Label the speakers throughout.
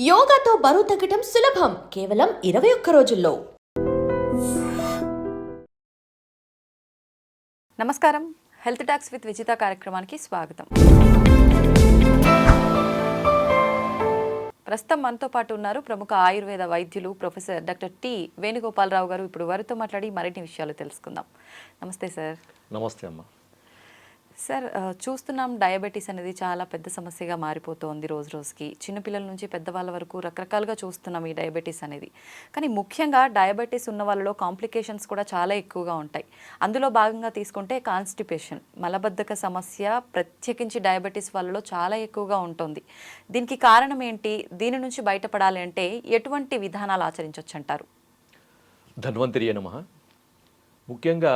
Speaker 1: యోగాతో బరువు తగ్గటం సులభం కేవలం 21 రోజుల్లో.
Speaker 2: నమస్కారం, హెల్త్ టాక్స్ విత్ విజిత కార్యక్రమానికి స్వాగతం. ప్రస్తుతం మనతో పాటు ఉన్నారు ప్రముఖ ఆయుర్వేద వైద్యులు ప్రొఫెసర్ డాక్టర్ టి వేణుగోపాలరావు గారు. ఇప్పుడు వారితో మాట్లాడి మరిన్ని విషయాలు తెలుసుకుందాం. నమస్తే సార్.
Speaker 3: నమస్తే అమ్మ.
Speaker 2: సార్, చూస్తున్నాం డయాబెటీస్ అనేది చాలా పెద్ద సమస్యగా మారిపోతోంది రోజు రోజుకి. చిన్నపిల్లల నుంచి పెద్దవాళ్ళ వరకు రకరకాలుగా చూస్తున్నాం ఈ డయాబెటీస్ అనేది. కానీ ముఖ్యంగా డయాబెటీస్ ఉన్న వాళ్ళలో కాంప్లికేషన్స్ కూడా చాలా ఎక్కువగా ఉంటాయి. అందులో భాగంగా తీసుకుంటే కాన్స్టిపేషన్, మలబద్ధక సమస్య ప్రత్యేకించి డయాబెటీస్ వాళ్ళలో చాలా ఎక్కువగా ఉంటుంది. దీనికి కారణం ఏంటి? దీని నుంచి బయటపడాలి అంటే ఎటువంటి విధానాలు ఆచరించవచ్చు అంటారు?
Speaker 3: ధన్వంతరి నమః. ముఖ్యంగా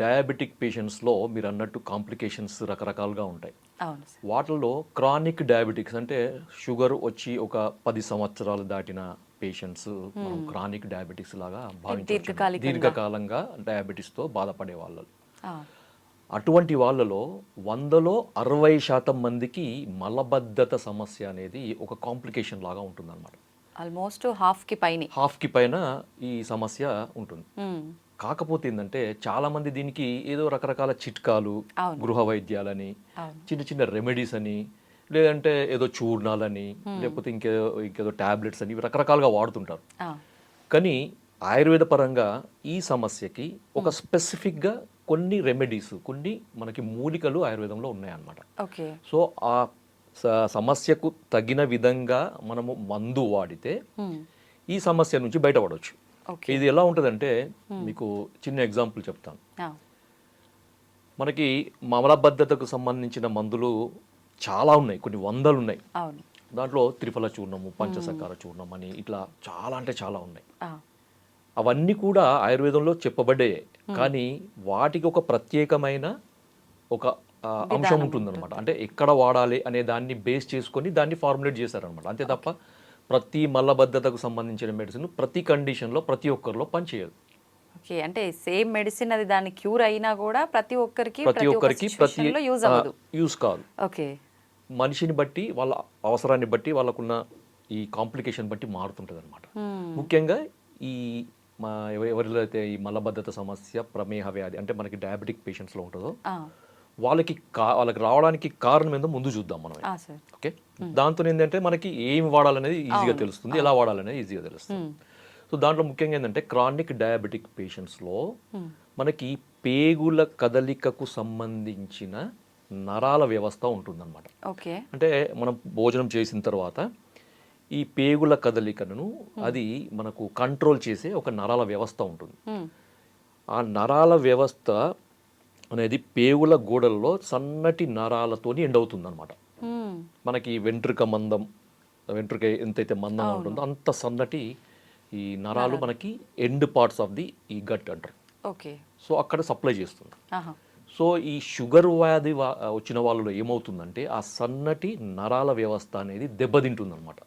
Speaker 3: డయాబెటిక్ పేషెంట్స్లో మీరు అన్నట్టు కాంప్లికేషన్స్ రకరకాలుగా ఉంటాయి.
Speaker 2: అవును సార్.
Speaker 3: వాటిల్లో క్రానిక్ డయాబెటిక్స్ అంటే షుగర్ వచ్చి ఒక 10 సంవత్సరాలు దాటిన పేషెంట్స్ మనం క్రానిక్ డయాబెటిక్స్ లాగా భావించవచ్చు. దీర్ఘకాలంగా డయాబెటీస్తో బాధపడే వాళ్ళు. అటువంటి వాళ్ళలో 100లో 60% మందికి మలబద్ధత సమస్య అనేది ఒక కాంప్లికేషన్ లాగా ఉంటుందన్నమాట.
Speaker 2: ఆల్మోస్ట్ హాఫ్కి పైన
Speaker 3: ఈ సమస్య ఉంటుంది. కాకపోతే ఏంటంటే చాలా మంది దీనికి ఏదో రకరకాల చిట్కాలు, గృహ వైద్యాలని, చిన్న చిన్న రెమెడీస్ అని, లేదంటే ఏదో చూర్ణాలని, లేకపోతే ఇంకేదో టాబ్లెట్స్ అని రకరకాలుగా వాడుతుంటారు. కానీ ఆయుర్వేద పరంగా ఈ సమస్యకి ఒక స్పెసిఫిక్గా కొన్ని రెమెడీస్, కొన్ని మనకి మూలికలు ఆయుర్వేదంలో ఉన్నాయన్నమాట. సో ఆ సమస్యకు తగిన విధంగా మనము మందు వాడితే ఈ సమస్య నుంచి బయటపడవచ్చు. ఇది ఎలా ఉంటుందంటే మీకు చిన్న ఎగ్జాంపుల్ చెప్తాను. మనకి మలబద్ధతకు సంబంధించిన మందులు చాలా ఉన్నాయి, కొన్ని వందలు ఉన్నాయి. దాంట్లో త్రిఫల చూర్ణము, పంచసకార చూర్ణం అని ఇట్లా చాలా అంటే చాలా ఉన్నాయి. అవన్నీ కూడా ఆయుర్వేదంలో చెప్పబడ్డే, కానీ వాటికి ఒక ప్రత్యేకమైన ఒక అంశం ఉంటుందన్నమాట. అంటే ఎక్కడ వాడాలి అనే దాన్ని బేస్ చేసుకొని దాన్ని ఫార్ములేట్ చేశారనమాట. అంతే తప్ప ప్రతి మలబద్ధతకు సంబంధించిన మెడిసిన్ ప్రతి కండిషన్లో ప్రతి ఒక్కరిలో పనిచేయదు.
Speaker 2: ఓకే, అంటే సేమ్ మెడిసిన్ అది దాని క్యూర్ అయినా కూడా ప్రతి ఒక్కరికి
Speaker 3: యూజ్ కాదు.
Speaker 2: ఓకే,
Speaker 3: మనిషిని బట్టి, వాళ్ళ అవసరాన్ని బట్టి, వాళ్ళకున్న ఈ కాంప్లికేషన్ బట్టి మారుతుంటుంది అనమాట. ముఖ్యంగా ఈ ఎవరిలో అయితే ఈ మలబద్ధత సమస్య, ప్రమేహ వ్యాధి అంటే మనకి డయాబెటిక్ పేషెంట్స్లో ఉంటుందో వాళ్ళకి రావడానికి కారణం ఏందో ముందు చూద్దాం మనం. ఓకే, దాంతో ఏంటంటే మనకి ఏం వాడాలనేది ఈజీగా తెలుస్తుంది, ఎలా వాడాలనేది ఈజీగా తెలుస్తుంది. సో దాంట్లో ముఖ్యంగా ఏంటంటే క్రానిక్ డయాబెటిక్ పేషెంట్స్లో మనకి పేగుల కదలికకు సంబంధించిన నరాల వ్యవస్థ ఉంటుందన్నమాట. అంటే మనం భోజనం చేసిన తర్వాత ఈ పేగుల కదలికను అది మనకు కంట్రోల్ చేసే ఒక నరాల వ్యవస్థ ఉంటుంది. ఆ నరాల వ్యవస్థ అనేది పేగుల గోడల్లో సన్నటి నరాలతోని ఎండ్ అవుతుంది అనమాట. మనకి వెంట్రుక ఎంతైతే మందం ఉంటుందో అంత సన్నటి ఈ నరాలు మనకి ఎండ్ పార్ట్స్ ఆఫ్ ది ఈ గట్ అంటారు. సో అక్కడ సప్లై చేస్తుంది. సో ఈ షుగర్ వ్యాధి వచ్చిన వాళ్ళలో ఏమవుతుందంటే ఆ సన్నటి నరాల వ్యవస్థ అనేది దెబ్బతింటుంది అనమాట,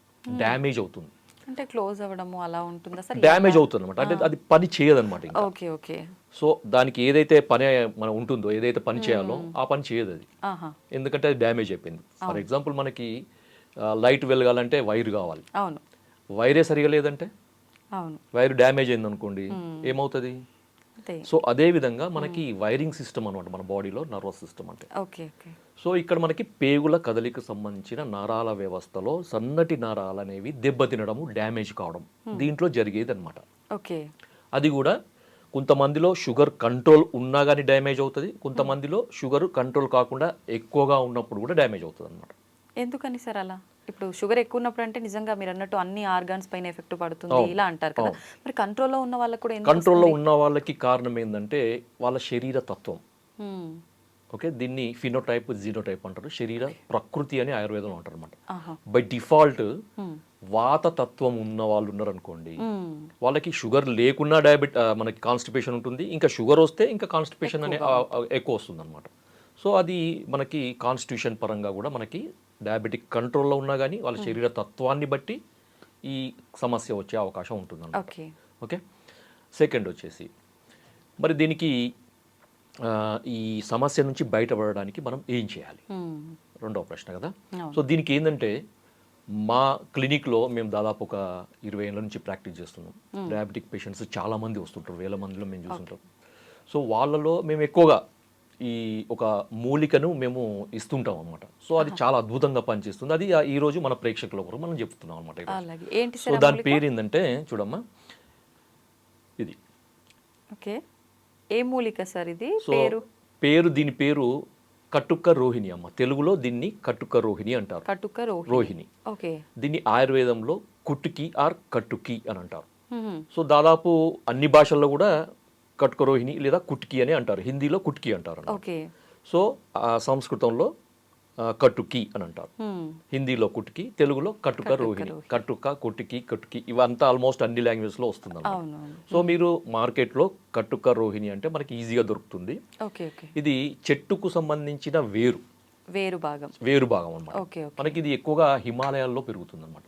Speaker 3: డ్యామేజ్ అవుతుంది.
Speaker 2: అంటే క్లోజ్ అవ్వడము అలా ఉంటుందా సార్?
Speaker 3: డ్యామేజ్ అవుతుంది అనమాట. అంటే అది పని చేయదన్నమాట.
Speaker 2: ఓకే.
Speaker 3: సో దానికి ఏదైతే పని మనం ఉంటుందో, ఏదైతే పని చేయాలో ఆ పని చేయదు అది, ఎందుకంటే అది డ్యామేజ్ అయిపోయింది. ఫర్ ఎగ్జాంపుల్ మనకి లైట్ వెలగాలంటే వైర్ కావాలి. వైరే సరిగా లేదంటే, వైర్ డ్యామేజ్ అయింది అనుకోండి, ఏమవుతుంది? సో అదే విధంగా మనకి వైరింగ్ సిస్టమ్ అనమాట మన బాడీలో, నర్వస్ సిస్టమ్ అంటే. సో ఇక్కడ మనకి పేగుల కదలిక సంబంధించిన నరాల వ్యవస్థలో సన్నటి నరాలు అనేవి దెబ్బతినడము, డ్యామేజ్ కావడం దీంట్లో జరిగేది అనమాట. అది కూడా కొంతమందిలో షుగర్ కంట్రోల్ ఉన్నా కానీ డ్యామేజ్ అవుతుంది, కొంతమందిలో షుగర్ కంట్రోల్ కాకుండా ఎక్కువగా ఉన్నప్పుడు కూడా డ్యామేజ్ అవుతుంది అనమాట.
Speaker 2: ఎందుకని సార్ అలా? ఇప్పుడు షుగర్ ఎక్కువ ఉన్నప్పుడు అంటే నిజంగా మీరు అన్నట్టు అన్ని ఆర్గాన్స్ పైన ఎఫెక్ట్ పడుతుంది ఇలా అంటారు కదా, మరి కంట్రోల్లో ఉన్న వాళ్ళకి కూడా
Speaker 3: కంట్రోల్లో ఉన్న వాళ్ళకి కారణం ఏంటంటే వాళ్ళ శరీర తత్వం. ఓకే, దీన్ని ఫినోటైప్, జీనోటైప్ అంటారు. శరీర ప్రకృతి అని ఆయుర్వేదంలో అంటారు అనమాట. బై డిఫాల్ట్ వాత తత్వం ఉన్న వాళ్ళు ఉన్నారు అనుకోండి, వాళ్ళకి షుగర్ లేకున్నా మనకి కాన్స్టిపేషన్ ఉంటుంది, ఇంకా షుగర్ వస్తే ఇంకా కాన్స్టిపేషన్ అనే ఎక్కువ వస్తుంది అనమాట. సో అది మనకి కాన్స్టిట్యూషన్ పరంగా కూడా మనకి డయాబెటిక్ కంట్రోల్లో ఉన్నా కానీ వాళ్ళ శరీర తత్వాన్ని బట్టి ఈ సమస్య వచ్చే అవకాశం ఉంటుంది అన్నమాట. ఓకే, సెకండ్ వచ్చేసి మరి దీనికి ఈ సమస్య నుంచి బయటపడడానికి మనం ఏం చేయాలి, రెండవ ప్రశ్న కదా. సో దీనికి ఏంటంటే మా క్లినిక్లో మేము దాదాపు ఒక 20 ఏళ్ళ నుంచి ప్రాక్టీస్ చేస్తున్నాం. డయాబెటిక్ పేషెంట్స్ చాలా మంది వస్తుంటారు, వేల మందిలో మేము చూస్తుంటాం. సో వాళ్ళలో మేము ఎక్కువగా ఈ ఒక మూలికను మేము ఇస్తుంటాం అనమాట. సో అది చాలా అద్భుతంగా పనిచేస్తుంది. అది ఈ రోజు మన ప్రేక్షకుల కొరకు మనం చెప్తున్నాం అనమాట.
Speaker 2: అలాగే ఏంటి
Speaker 3: సో
Speaker 2: సార్
Speaker 3: దాని పేరు ఏంటంటే చూడమ్మా, ఇది
Speaker 2: ఓకే ఏ మూలిక సార్ ఇది
Speaker 3: సో దీని పేరు కటుక్క రోహిణి అమ్మ. తెలుగులో దీన్ని కటుక్క రోహిణి అంటారు.
Speaker 2: కటుక
Speaker 3: రోహిణి.
Speaker 2: ఓకే
Speaker 3: దీన్ని ఆయుర్వేదంలో కుట్టుకి ఆర్ కట్టుకి అని అంటారు. సో దాదాపు అన్ని భాషల్లో కూడా కటుక రోహిణి లేదా కుట్కి అని అంటారు. హిందీలో కుట్కి అంటారు.
Speaker 2: ఓకే
Speaker 3: సో సంస్కృతంలో కట్టుకి అని అంటారు. హిందీలో కుట్కి, తెలుగులో కటుక రోహిణి. కటుక, కుట్టుకి, కట్టుకి ఇవంతా ఆల్మోస్ట్ అన్ని లాంగ్వేజ్లో వస్తుంది. సో మీరు మార్కెట్లో కటుక రోహిణి అంటే మనకి ఈజీగా దొరుకుతుంది. ఇది చెట్టుకు సంబంధించిన వేరు భాగం అన్నమాట. మనకి ఇది ఎక్కువగా హిమాలయాల్లో పెరుగుతుంది అన్నమాట.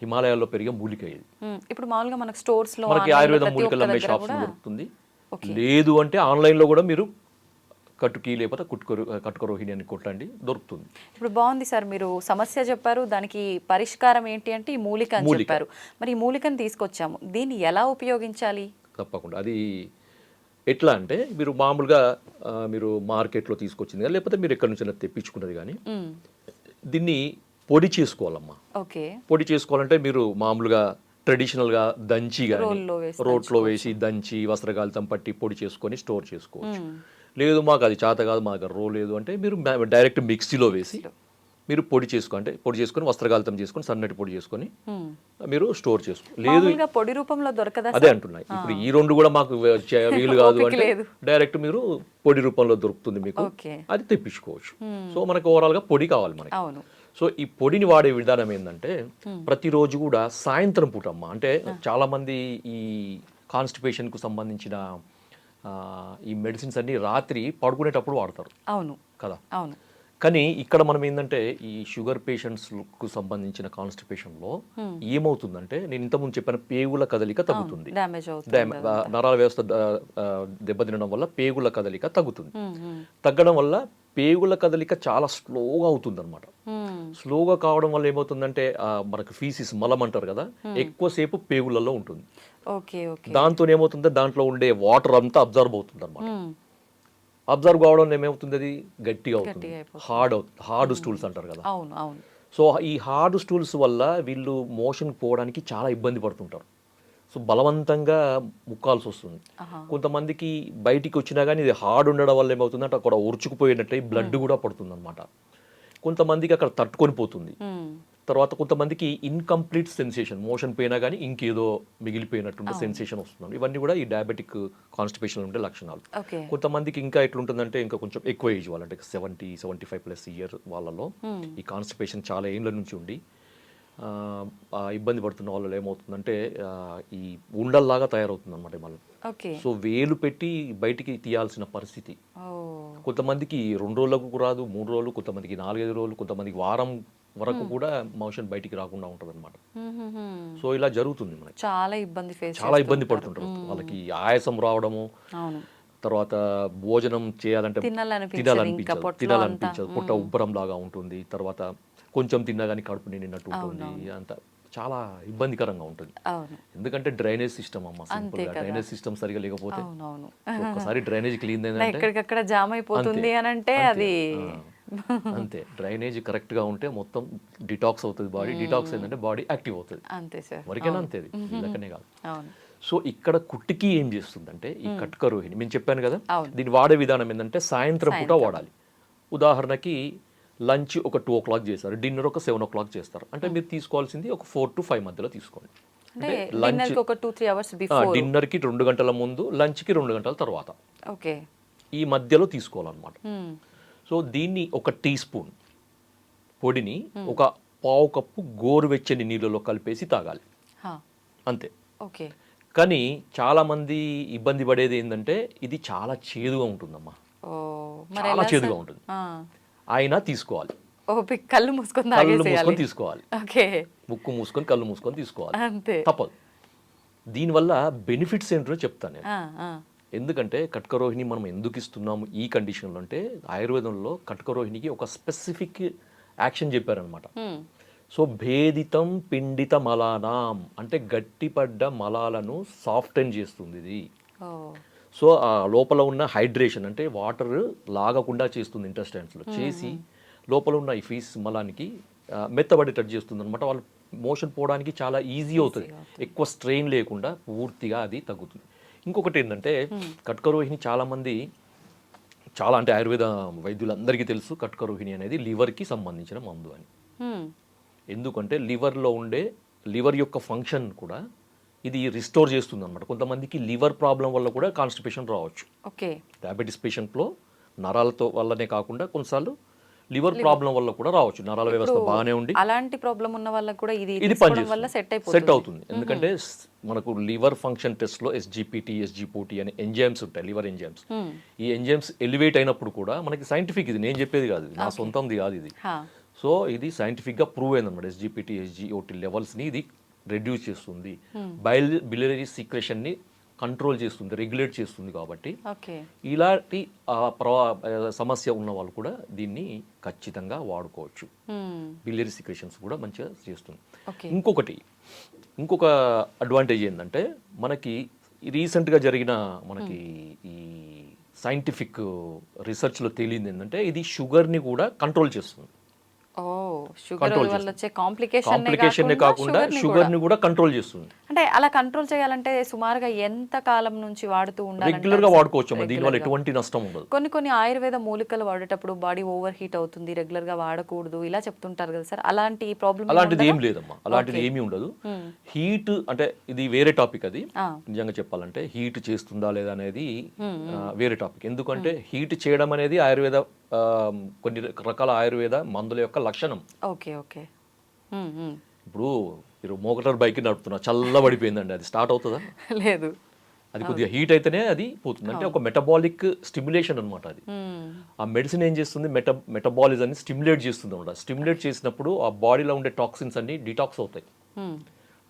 Speaker 3: హిమాలయాల్లో పెరిగే మూలిక ఇది.
Speaker 2: ఇప్పుడు మామూలుగా మనకి స్టోర్స్ లో
Speaker 3: మనకి ఆయుర్వేదం మూలికలు అమ్మే షాప్స్ దొరుకుతుంది. లేదు అంటే ఆన్లైన్ లో కూడా మీరు కట్టుకి లేకపోతే కటుక రోహిణి అని కొట్టండి, దొరుకుతుంది.
Speaker 2: ఇప్పుడు బాగుంది సార్, మీరు సమస్య చెప్పారు, దానికి పరిష్కారం ఏంటి అంటే ఈ మూలిక అని చెప్పారు. మరి ఈ మూలికను తీసుకొచ్చాము, దీన్ని ఎలా ఉపయోగించాలి?
Speaker 3: తప్పకుండా అది ఎట్లా అంటే మీరు మామూలుగా మీరు మార్కెట్లో తీసుకొచ్చింది కానీ లేకపోతే మీరు ఎక్కడి నుంచి తెప్పించుకున్నది కానీ దీన్ని పొడి చేసుకోవాలమ్మా. పొడి చేసుకోవాలంటే మీరు మామూలుగా ట్రెడిషనల్గా దంచి కానీ రోట్లో వేసి దంచి వస్త్రగాలితం పట్టి పొడి చేసుకొని స్టోర్ చేసుకోవచ్చు. లేదు మాకు అది చేత కాదు, మాకు రో లేదు అంటే మీరు డైరెక్ట్ మిక్సీలో వేసి మీరు పొడి చేసుకొని వస్త్రగాలితం చేసుకొని సన్నటి పొడి చేసుకొని మీరు స్టోర్ చేసుకో. లేదు
Speaker 2: పొడి రూపంలో దొరకదా?
Speaker 3: అదే అంటున్నాయి. ఇప్పుడు ఈ రెండు కూడా మాకు వీలు కాదు అంటే డైరెక్ట్ మీరు పొడి రూపంలో దొరుకుతుంది మీకు, అది తెప్పించుకోవచ్చు. సో మనకు ఓవరాల్ గా పొడి కావాలి మనకి. సో ఈ పొడిని వాడే విధానం ఏంటంటే ప్రతిరోజు కూడా సాయంత్రం పూట అమ్మ, అంటే చాలా మంది ఈ కాన్స్టిపేషన్ కు సంబంధించిన ఈ మెడిసిన్స్ అన్ని రాత్రి పడుకునేటప్పుడు వాడతారు.
Speaker 2: అవును
Speaker 3: కదా.
Speaker 2: అవును.
Speaker 3: కానీ ఇక్కడ మనం ఏంటంటే ఈ షుగర్ పేషెంట్స్కు సంబంధించిన కాన్స్టిపేషన్లో ఏమవుతుందంటే నేను ఇంతకుముందు చెప్పిన పేగుల కదలిక తగ్గుతుంది. నరాల వ్యవస్థ దెబ్బతినడం వల్ల పేగుల కదలిక తగ్గుతుంది. తగ్గడం వల్ల పేగుల కదలిక చాలా స్లోగా అవుతుంది అనమాట. స్లోగా కావడం వల్ల ఏమవుతుందంటే మనకు ఫీసిస్ మలం అంటారు కదా, ఎక్కువసేపు పేగులలో ఉంటుంది. దాంతో ఏమవుతుందో దాంట్లో ఉండే వాటర్ అంతా అబ్జర్వ్ అవుతుంది అనమాట. అబ్జర్వ్ కావడం ఏమవుతుంది, అది గట్టిగా అవుతుంది, హార్డ్ స్టూల్స్ అంటారు కదా. సో ఈ హార్డ్ స్టూల్స్ వల్ల వీళ్ళు మోషన్ పోవడానికి చాలా ఇబ్బంది పడుతుంటారు. సో బలవంతంగా ముక్కాల్సి వస్తుంది. కొంతమందికి బయటికి వచ్చినా కానీ ఇది హార్డ్ ఉండడం వల్ల ఏమవుతుందంటే అక్కడ ఉరుచుకుపోయినట్టు బ్లడ్ కూడా పడుతుంది అనమాట. కొంతమందికి అక్కడ తట్టుకొని పోతుంది. తర్వాత కొంతమందికి ఇన్కంప్లీట్ సెన్సేషన్, మోషన్ పోయినా కానీ ఇంకేదో మిగిలిపోయినట్టు సెన్సేషన్ వస్తుంది. ఇవన్నీ కూడా ఈ డయాబెటిక్ కాన్స్టిపేషన్ ఉండే లక్షణాలు. కొంతమందికి ఇంకా ఎట్లుంటుందంటే ఇంకా కొంచెం ఎక్కువ ఏజ్ వాళ్ళంటే 70-75+ ఇయర్ వాళ్ళలో ఈ కాన్స్టిపేషన్ చాలా ఏళ్ళ నుంచి ఉండి ఇబ్బంది పడుతున్న వాళ్ళు ఏమవుతుందంటే ఈ ఉండల్లాగా తయారవుతుంది అనమాట మళ్ళీ. సో వేలు పెట్టి బయటికి తీయాల్సిన పరిస్థితి. కొంతమందికి 2 రోజులకు రాదు, 3 రోజులు, కొంతమందికి 4-5 రోజులు, కొంతమందికి వారం వరకు కూడా మోషన్ బయటికి రాకుండా ఉంటుంది అనమాట. సో ఇలా జరుగుతుంది మనకి. చాలా ఇబ్బంది పడుతుంటారు. వాళ్ళకి ఆయాసం రావడము, తర్వాత భోజనం చేయాలంటే తినాలనిపించదు, పొట్ట ఉబ్బరం లాగా ఉంటుంది. తర్వాత కొంచెం తిన్నా కానీ కడుపు నిండినట్టు ఉంటుంది. అంత చాలా ఇబ్బందికరంగా ఉంటుంది. ఎందుకంటే డ్రైనేజ్ సిస్టమ్ అమ్మ, సింపుల్ గా డ్రైనేజ్ సిస్టమ్ సరిగా లేకపోతే ఒక్కసారి డ్రైనేజ్ క్లీన్
Speaker 2: ఎక్కడికక్కడ జామ్ అయిపోతుంది అని అంటే అది
Speaker 3: అంతే. డ్రైనేజ్ కరెక్ట్ గా ఉంటే మొత్తం డిటాక్స్ అవుతుంది బాడీ. డిటాక్స్ ఏంటంటే బాడీ యాక్టివ్ అవుతుంది. వరకేనా అంతే, వీళ్ళకనే కాదు. సో ఇక్కడ కుట్టికి ఏం చేస్తుందంటే ఈ కటుక రోహిణి నేను చెప్పాను కదా, దీన్ని వాడే విధానం ఏంటంటే సాయంత్రం పూట వాడాలి. ఉదాహరణకి లంచ్ ఒక 2 o'clock చేస్తారు, డిన్నర్ ఒక 7 o'clock చేస్తారు అంటే మీరు తీసుకోవాల్సింది ఒక 4 to 5 మధ్యలో తీసుకోండి. డిన్నర్ కి 2 గంటల ముందు, లంచ్ కి 2 గంటల తర్వాత, ఈ మధ్యలో తీసుకోవాలన్నమాట. సో దీన్ని ఒక టీ స్పూన్ పొడిని ఒక పావు కప్పు గోరువెచ్చని నీళ్ళలో కలిపేసి తాగాలి, అంతే. కానీ చాలా మంది ఇబ్బంది పడేది ఏంటంటే ఇది చాలా చేదుగా ఉంటుందమ్మా, చాలా చేదుగా ఉంటుంది. అయినా తీసుకోవాలి,
Speaker 2: కళ్ళు మూసుకొని
Speaker 3: తీసుకోవాలి, ముక్కు మూసుకొని కళ్ళు మూసుకొని తీసుకోవాలి, తప్పదు. దీనివల్ల బెనిఫిట్స్ ఏంటో చెప్తాను నేను. ఎందుకంటే కటుక రోహిణి మనం ఎందుకు ఇస్తున్నాము ఈ కండిషన్లో అంటే ఆయుర్వేదంలో కటుక రోహిణికి ఒక స్పెసిఫిక్ యాక్షన్ చెప్పారనమాట. సో భేదితం పిండిత మలానాం అంటే గట్టిపడ్డ మలాలను సాఫ్టెన్ చేస్తుంది ఇది.
Speaker 2: ఓ
Speaker 3: సో ఆ లోపల ఉన్న హైడ్రేషన్ అంటే వాటర్ లాగకుండా చేస్తుంది ఇంటెస్టైన్స్లో, చేసి లోపల ఉన్న ఈ ఫీస్ మలానికి మెత్తబడేటట్టు చేస్తుంది అనమాట. వాళ్ళు మోషన్ పోవడానికి చాలా ఈజీ అవుతుంది, ఎక్కువ స్ట్రెయిన్ లేకుండా పూర్తిగా అది తగ్గుతుంది. ఇంకొకటి ఏంటంటే కట్కరోహిణి చాలామంది చాలా అంటే ఆయుర్వేద వైద్యులందరికీ తెలుసు కట్కరోహిణి అనేది లివర్కి సంబంధించిన మందు అని. ఎందుకంటే లివర్లో ఉండే లివర్ యొక్క ఫంక్షన్ కూడా ఇది రిస్టోర్ చేస్తుంది అనమాట. కొంతమందికి లివర్ ప్రాబ్లం వల్ల కూడా కాన్స్టిపేషన్ రావచ్చు.
Speaker 2: ఓకే,
Speaker 3: డయాబెటీస్ పేషెంట్లో నరాలతో వల్లనే కాకుండా కొన్నిసార్లు లివర్ ప్రాబ్లం వల్ల కూడా రావచ్చు. నరాల వ్యవస్థ బాగానే ఉండి
Speaker 2: అలాంటి ప్రాబ్లం ఉన్న వాళ్ళకి కూడా ఇది
Speaker 3: ఇది
Speaker 2: తీసుకోవడం వల్ల సెట్
Speaker 3: అవుతుంది. ఎందుకంటే మనకు లివర్ ఫంక్షన్ టెస్ట్లో ఎస్జిపిటి ఎస్జిపోటి అనే ఎంజైమ్స్ ఉంటాయి, లివర్ ఎంజైమ్స్. ఈ ఎంజైమ్స్ ఎలివేట్ అయినప్పుడు కూడా మనకి సైంటిఫిక్, ఇది నేను చెప్పేది కాదు, నా సొంతంది కాదు ఇది. సో ఇది సైంటిఫిక్గా ప్రూవ్ అయింది అనమాట. ఎస్జిపిటి ఎస్జిఓటి లెవెల్స్ని ఇది రెడ్యూస్ చేస్తుంది, బిలియరీ సీక్రెషన్ని కంట్రోల్ చేస్తుంది, రెగ్యులేట్ చేస్తుంది. కాబట్టి ఇలాంటి సమస్య ఉన్న వాళ్ళు కూడా దీన్ని ఖచ్చితంగా వాడుకోవచ్చు. బిలియరీ సీక్రెషన్స్ కూడా మంచిగా చేస్తుంది. ఇంకొక అడ్వాంటేజ్ ఏంటంటే మనకి రీసెంట్గా జరిగిన మనకి ఈ సైంటిఫిక్ రీసెర్చ్లో తేలింది ఏంటంటే ఇది షుగర్ని కూడా కంట్రోల్ చేస్తుంది. కాంప్లికేషన్ కాకుండా షుగర్ ని కూడా కంట్రోల్ చేస్తుంది.
Speaker 2: అంటే అలా కంట్రోల్ చేయాలంటే సుమారుగా ఎంత కాలం నుంచి వాడుతూ ఉండాలి?
Speaker 3: రెగ్యులర్ గా వాడుకోవచ్చు, దీనివల్ల ఎటువంటి నష్టం ఉండదు.
Speaker 2: కొన్ని ఆయుర్వేద మూలికలు వాడేటప్పుడు బాడీ ఓవర్ హీట్ అవుతుంది, రెగ్యులర్ గా వాడకూడదు ఇలా చెప్తుంటారు కదా సార్, అలాంటి ప్రాబ్లం?
Speaker 3: అలాంటిది ఏం లేదమ్మా, అలాంటిది ఏమీ ఉండదు. హీట్ అంటే ఇది వేరే టాపిక్, అది నిజంగా చెప్పాలంటే హీట్ చేస్తుందా లేదా అనేది వేరే టాపిక్. ఎందుకంటే హీట్ చేయడం అనేది ఆయుర్వేద కొన్ని రకాల ఆయుర్వేద మందుల యొక్క లక్షణం. ఇప్పుడు మీరు మోటార్ బైక్ నడుపుతున్నా, చల్లబడిపోయిందండి, అది స్టార్ట్ అవుతుందా?
Speaker 2: లేదు.
Speaker 3: అది కొద్దిగా హీట్ అయితేనే అది పోతుంది. అంటే ఒక మెటబాలిక్ స్టిమ్యులేషన్ అనమాట అది. ఆ మెడిసిన్ ఏం చేస్తుంది, మెటబాలిజాన్ని స్టిమ్యులేట్ చేస్తుంది అనమాట. స్టిమ్యులేట్ చేసినప్పుడు ఆ బాడీలో ఉండే టాక్సిన్స్ అన్ని డిటాక్స్ అవుతాయి.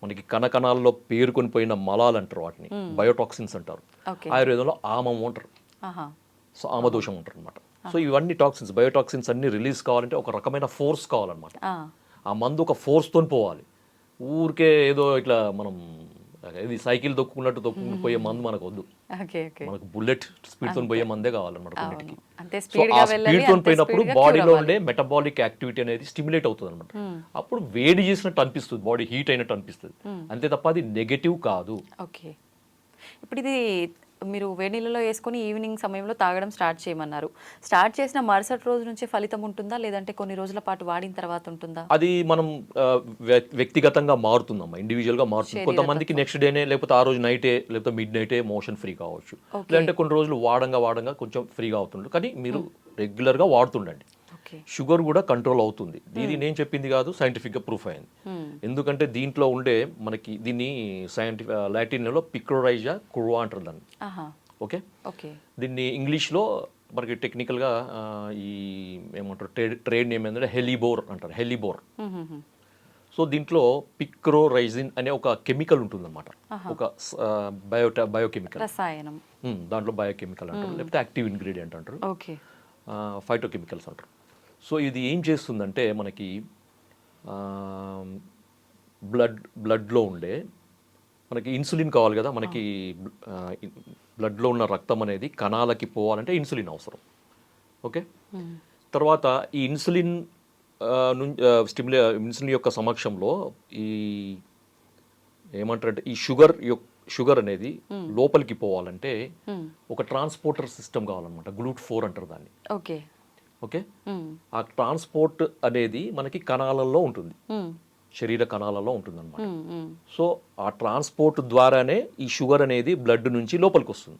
Speaker 3: మనకి కణకణాల్లో పేరుకొని పోయిన మలాలు అంటారు, వాటిని బయోటాక్సిన్స్ అంటారు. ఆయుర్వేదంలో ఆమం అంటారు, సో ఆమదోషం అంటారు అనమాట. సో ఇవన్నీ టాక్సిన్స్, బయోటాక్సిన్స్ అన్ని రిలీజ్ కావాలంటే ఒక రకమైన ఫోర్స్ కావాలన్నమాట. ఆ మందు ఒక ఫోర్స్తో పోవాలి. ఊరికే ఏదో ఇట్లా మనం ఇది సైకిల్ తొక్కున్నట్టు తొక్కుని పోయే మందు మనకు వద్దు. మనకు బుల్లెట్ స్పీడ్ తో పోయే మందే కావాలన్నమాట కొన్నిటికి. స్పీడ్ తో పోయినప్పుడు బాడీలో ఉండే మెటబాలిక్ యాక్టివిటీ అనేది స్టిమ్యులేట్ అవుతుంది అనమాట. అప్పుడు వేడి చేసినట్టు అనిపిస్తుంది, బాడీ హీట్ అయినట్టు అనిపిస్తుంది, అంతే తప్ప అది నెగటివ్ కాదు.
Speaker 2: ఇప్పుడు ఇది మీరు వేడి నీళ్ళలో వేసుకొని ఈవినింగ్ సమయంలో తాగడం స్టార్ట్ చేయమన్నారు. స్టార్ట్ చేసిన మరుసటి రోజు నుంచే ఫలితం ఉంటుందా, లేదంటే కొన్ని రోజుల పాటు వాడిన తర్వాత ఉంటుందా?
Speaker 3: అది మనం వ్యక్తిగతంగా మారుతుందమ్మా, ఇండివిజువల్గా మారుతుంది. కొంతమందికి నెక్స్ట్ డేనే లేకపోతే ఆ రోజు నైటే లేకపోతే మిడ్ నైటే మోషన్ ఫ్రీ కావచ్చు, లేదంటే కొన్ని రోజులు వాడంగా కొంచెం ఫ్రీగా అవుతుంది. కానీ మీరు రెగ్యులర్గా వాడుతుండండి, షుగర్ కూడా కంట్రోల్ అవుతుంది. ఇది నేను చెప్పింది కాదు, సైంటిఫిక్గా ప్రూఫ్ అయింది. ఎందుకంటే దీంట్లో ఉండే మనకి దీన్ని లాటిన్లో పిక్రోరైజా కుర్వా అంటారు దాన్ని. ఓకే, దీన్ని ఇంగ్లీష్లో మనకి టెక్నికల్గా ఈ ఏమంటారు ట్రేడ్ నేమ్ ఏంటంటే హెలిబోర్ అంటారు, హెలిబోర్. సో దీంట్లో పిక్రోరైజిన్ అనే ఒక కెమికల్ ఉంటుందన్నమాట, ఒక బయోకెమికల్
Speaker 2: రసాయనం.
Speaker 3: దాంట్లో బయోకెమికల్ అంటారు, లేకపోతే యాక్టివ్ ఇంగ్రీడియంట్ అంటారు, ఫైటోకెమికల్స్ అంటారు. సో ఇది ఏం చేస్తుందంటే మనకి బ్లడ్లో ఉండే మనకి ఇన్సులిన్ కావాలి కదా, మనకి బ్లడ్లో ఉన్న రక్తం అనేది కణాలకి పోవాలంటే ఇన్సులిన్ అవసరం. ఓకే, తర్వాత ఈ ఇన్సులిన్ ఇన్సులిన్ యొక్క సమక్షంలో ఈ ఏమంటారంటే ఈ షుగర్ అనేది లోపలికి పోవాలంటే ఒక ట్రాన్స్పోర్టర్ సిస్టమ్ కావాలన్నమాట, GLUT4 అంటారు దాన్ని. ఓకే, ఆ ట్రాన్స్పోర్ట్ అనేది మనకి కణాలలో ఉంటుంది, శరీర కణాలలో ఉంటుంది అనమాట. సో ఆ ట్రాన్స్పోర్ట్ ద్వారానే ఈ షుగర్ అనేది బ్లడ్ నుంచి లోపలికి వస్తుంది,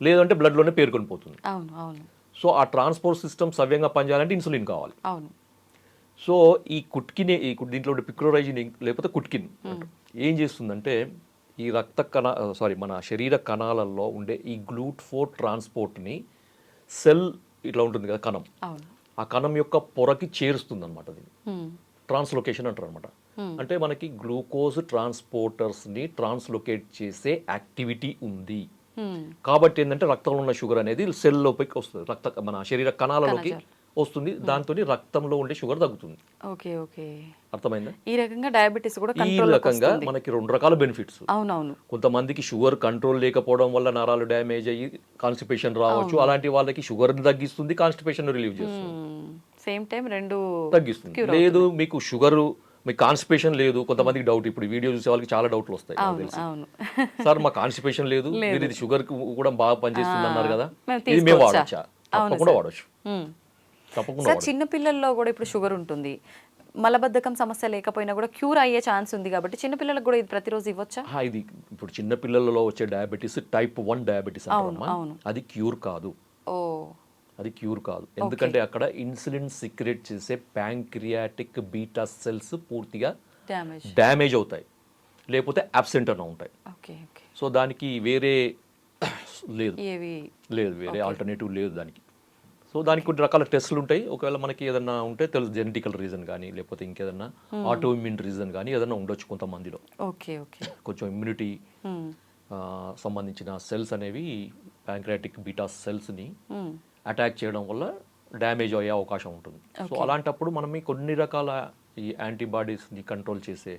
Speaker 3: లేదంటే బ్లడ్లోనే పేరుకొని పోతుంది. సో ఆ ట్రాన్స్పోర్ట్ సిస్టమ్ సవ్యంగా పనిచేయాలంటే ఇన్సులిన్ కావాలి. సో ఈ దీంట్లో పిక్రోరైజిన్ లేకపోతే కుట్కిన్ ఏం చేస్తుందంటే ఈ మన శరీర కణాలలో ఉండే ఈ GLUT4 ట్రాన్స్పోర్ట్ని సెల్ ఇట్లా ఉంటుంది కదా కణం, ఆ కణం యొక్క పొరకి చేరుస్తుంది అనమాట. దీన్ని ట్రాన్స్లోకేషన్ అంటారు అనమాట. అంటే మనకి గ్లూకోజ్ ట్రాన్స్పోర్టర్స్ని ట్రాన్స్లోకేట్ చేసే యాక్టివిటీ ఉంది. కాబట్టి ఏంటంటే రక్తంలో ఉన్న షుగర్ అనేది సెల్ లోపలికి వస్తుంది, మన శరీర కణాలలోకి వస్తుంది, దాంతో రక్తంలో ఉండే షుగర్ తగ్గుతుంది.
Speaker 2: ఓకే ఓకే,
Speaker 3: అర్థమైందా?
Speaker 2: ఈ రకంగా డయాబెటీస్ కూడా
Speaker 3: ఈ
Speaker 2: కంట్రోల్
Speaker 3: రకంగా మనకి 2 రకాల బెనిఫిట్స్.
Speaker 2: అవునవును.
Speaker 3: కొంతమందికి షుగర్ కంట్రోల్ లేకపోవడం వల్ల నరాలు డ్యామేజ్ అయ్యి కాన్స్టిపేషన్ రావచ్చు. అలాంటి వాళ్ళకి షుగర్ తగ్గిస్తుంది, కాన్స్టిపేషన్ రిలీవ్ చేస్తుంది,
Speaker 2: సేమ్ టైం రెండు
Speaker 3: తగ్గిస్తుంది. లేదు మీకు షుగర్, మీకు కాన్స్టిపేషన్ లేదు, కొంతమందికి డౌట్, ఇప్పుడు వీడియో చూసే వాళ్ళకి చాలా డౌట్లు వస్తాయి నాకు తెలిసి.
Speaker 2: అవును.
Speaker 3: సార్ మా కాన్స్టిపేషన్ లేదు, మీరు ఇది షుగర్ కూడా బాగా పనిచేస్తుంది అన్నారు కదా,
Speaker 2: మేము
Speaker 3: ఇది మేము వాడచ్చా? తప్పకుండా వాడచ్చు, తప్పకుండా
Speaker 2: సార్ చిన్న పిల్లల్లో కూడా ఇప్పుడు షుగర్ ఉంటుంది, మలబద్ధకం సమస్య లేకపోయినా కూడా క్యూర్ అయ్యే ఛాన్స్ ఉంది కాబట్టి చిన్నపిల్లలకు కూడా ఇది ప్రతిరోజు ఇవ్వచ్చా?
Speaker 3: ఇది ఇప్పుడు చిన్న పిల్లలలో వచ్చే డయాబెటీస్ టైప్ 1 డయాబెటీస్ అంటారమ్మా, అది క్యూర్ కాదు.
Speaker 2: ఓ,
Speaker 3: అది క్యూర్ కాదు. ఎందుకంటే అక్కడ ఇన్సులిన్ సిక్రెట్ చేసే ప్యాంక్రియాటిక్ బీటా సెల్స్ పూర్తిగా డ్యామేజ్ అవుతాయి, లేకపోతే అబ్సెంట్ అని ఉంటాయి.
Speaker 2: Okay okay.
Speaker 3: సో దానికి వేరే లేదు,
Speaker 2: లేదు
Speaker 3: వేరే ఆల్టర్నేటివ్ లేదు దానికి. సో దానికి కొన్ని రకాల టెస్టులు ఉంటాయి. ఒకవేళ మనకి ఏదన్నా ఉంటే తెలుసు, జెనెటికల్ రీజన్ కానీ లేకపోతే ఇంకేదన్నా ఆటో ఇమ్యూన్ రీజన్ కానీ ఏదన్నా ఉండొచ్చు కొంతమందిలో.
Speaker 2: Okay okay.
Speaker 3: కొంచెం ఇమ్యూనిటీ సంబంధించిన సెల్స్ అనేవి ప్యాంక్రియాటిక్ బీటా సెల్స్ని అటాక్ చేయడం వల్ల డ్యామేజ్ అయ్యే అవకాశం ఉంటుంది. సో అలాంటప్పుడు మనం ఈ కొన్ని రకాల ఈ యాంటీబాడీస్ని కంట్రోల్ చేసే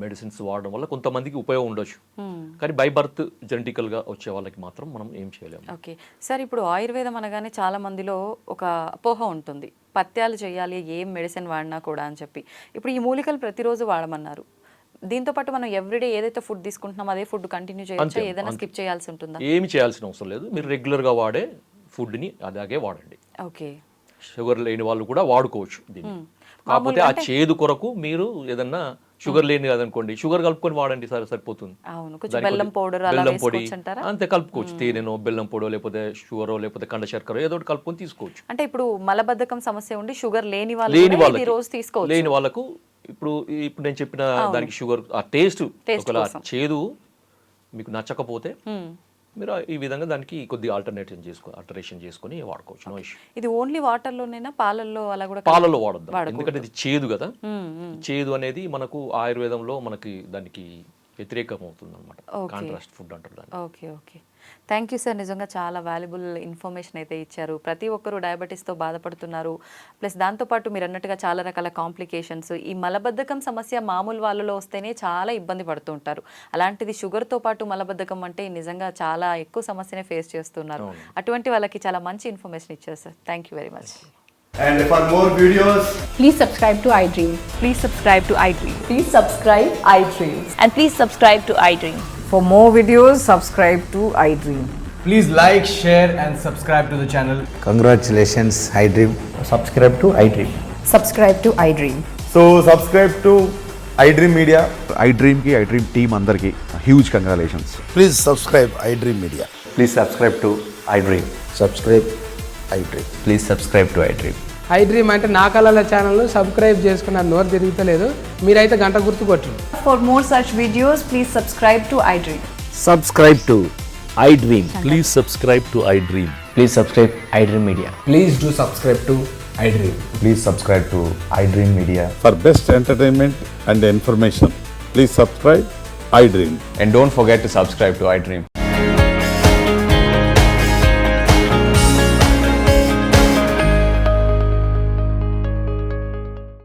Speaker 3: మెడిసిన్స్ వాడడం వల్ల కొంతమందికి ఉపయోగం ఉండొచ్చు, కానీ బై బర్త్ జెనెటికల్గా వచ్చే వాళ్ళకి మాత్రం మనం ఏం చేయలేము.
Speaker 2: ఓకే సార్, ఇప్పుడు ఆయుర్వేదం అనగానే చాలా మందిలో ఒక అపోహ ఉంటుంది, పత్యాలు చేయాలి ఏం మెడిసిన్ వాడినా కూడా అని చెప్పి. ఇప్పుడు ఈ మూలికలు ప్రతిరోజు వాడమన్నారు, దీంతో పాటు మనం ఎవ్రీడే ఏదైతే ఫుడ్ తీసుకుంటున్నామో అదే ఫుడ్ కంటిన్యూ చేయొచ్చా, ఏదైనా స్కిప్ చేయాల్సి ఉంటుందా?
Speaker 3: ఏమి చేయాల్సిన అవసరం లేదు, మీరు రెగ్యులర్గా వాడే ఫుడ్ని అలాగే వాడండి.
Speaker 2: ఓకే.
Speaker 3: షుగర్ లేని వాళ్ళు కూడా వాడుకోవచ్చు దీన్ని, కాకపోతే ఆ చేదు కొరకు మీరు ఏదన్నా షుగర్ లేని కదనుకోండి, షుగర్ కలుపుకొని వాడండి, సరిపోతుంది.
Speaker 2: బెల్లం పొడి
Speaker 3: అంతే కలుపుకోవచ్చు, తేనెనో బెల్లం పొడో లేకపోతే షుగరో లేకపోతే కండ శర్కర ఏదో ఒకటి కలుపుకొని తీసుకోవచ్చు.
Speaker 2: అంటే ఇప్పుడు మలబద్ధకం సమస్య ఉండి షుగర్ లేని వాళ్ళకి రోజు తీసుకోవచ్చు,
Speaker 3: లేని వాళ్ళకు ఇప్పుడు నేను చెప్పిన దానికి షుగర్ ఆ టేస్ట్ ఒకవేళ చేదు మీకు నచ్చకపోతే మీరు ఈ విధంగా దానికి కొద్దిగా ఆల్టరేషన్ చేసుకొని వాడుకోవచ్చు, నో ఇష్యూ.
Speaker 2: ఇది ఓన్లీ వాటర్ లోనేనా, పాలల్లో అలా కూడా?
Speaker 3: పాలల్లో వాడద్దు, ఎందుకంటే ఇది చేదు కదా. చేదు అనేది మనకు ఆయుర్వేదంలో మనకి దానికి వ్యతిరేకం అవుతుంది అనమాట, కాంట్రాస్ట్ ఫుడ్ అంటారు దాన్ని.
Speaker 2: Okay okay, thank you sir, నిజంగా చాలా వాల్యుబుల్ ఇన్ఫర్మేషన్ అయితే ఇచ్చారు. ప్రతి ఒక్కరూ డయాబెటీస్తో బాధపడుతున్నారు, ప్లస్ దాంతోపాటు మీరు అన్నట్టుగా చాలా రకాల కాంప్లికేషన్స్, ఈ మలబద్ధకం సమస్య మామూలు వాళ్ళలో వస్తేనే చాలా ఇబ్బంది పడుతూ ఉంటారు, అలాంటిది షుగర్తో పాటు మలబద్ధకం అంటే నిజంగా చాలా ఎక్కువ సమస్యనే ఫేస్ చేస్తున్నారు. అటువంటి వాళ్ళకి చాలా మంచి ఇన్ఫర్మేషన్ ఇచ్చారు sir, thank you very much.
Speaker 4: And for more videos,
Speaker 5: please subscribe to iDream.
Speaker 6: Please subscribe to iDream.
Speaker 1: Please subscribe iDream.
Speaker 6: And please subscribe to iDream.
Speaker 7: For more videos, subscribe to iDream.
Speaker 4: please like, share and subscribe to the channel.
Speaker 8: Congratulations, iDream.
Speaker 9: Subscribe to iDream.
Speaker 5: Subscribe to iDream.
Speaker 4: So subscribe to iDream Media.
Speaker 10: iDream ki iDream team andarki huge congratulations.
Speaker 8: Please subscribe iDream Media.
Speaker 9: Please subscribe to iDream.
Speaker 8: Subscribe iDream.
Speaker 9: Please subscribe to iDream.
Speaker 11: iDream అంటే నా కళల channel subscribe చేసుకున్న నోరు తిరుగుతలేదు, మీరైతే గంట గుర్తు కొట్టండి.
Speaker 6: For more such videos, please subscribe to iDream.
Speaker 9: Subscribe to iDream.
Speaker 12: Please subscribe to iDream.
Speaker 9: Please subscribe iDream Media.
Speaker 4: Please do subscribe to iDream.
Speaker 9: Please subscribe to iDream Media.
Speaker 10: For best entertainment and information, please subscribe iDream.
Speaker 9: And don't forget to subscribe to iDream.